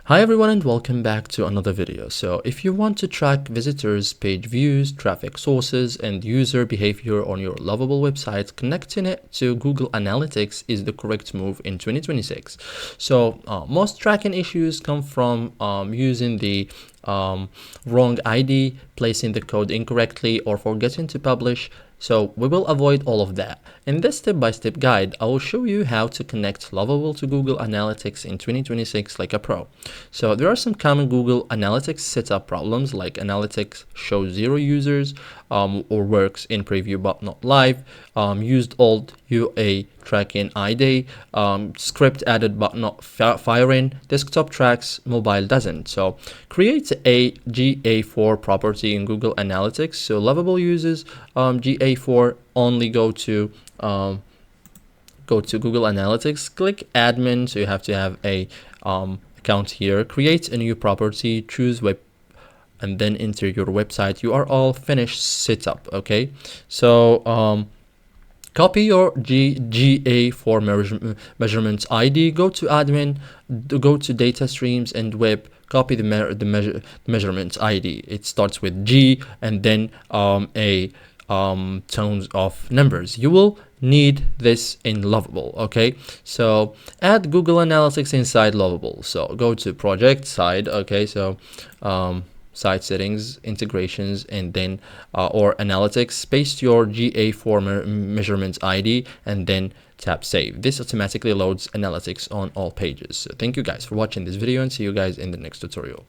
Hi everyone and welcome back to another video. So if you want to track visitors, page views, traffic sources, and user behavior on your Lovable website, connecting it to Google Analytics is the correct move in 2026. So most tracking issues come from using the wrong ID, placing the code incorrectly, or forgetting to publish. So we will avoid all of that. In this step-by-step guide, I will show you how to connect Lovable to Google Analytics in 2026 like a pro. So there are some common Google Analytics setup problems, like Analytics shows 0 users or works in preview but not live, used old UA tracking ID, script added but not firing, desktop tracks, mobile doesn't. So create a GA4 property in Google Analytics. So Lovable uses GA4. Only go to Google Analytics, click admin. So you have to have a account here, create a new property, choose web, and then enter your website URL, finish setup. Okay, so copy your GA4 measurement ID, go to admin, go to data streams and web, copy the measurement ID. It starts with G and then tones of numbers. You will need this in Lovable. Okay, so add Google Analytics inside Lovable. So go to project side. Okay, so site settings, integrations, and then or analytics, paste your GA4 measurement ID and then tap save. This automatically loads analytics on all pages. So thank you guys for watching this video and see you guys in the next tutorial.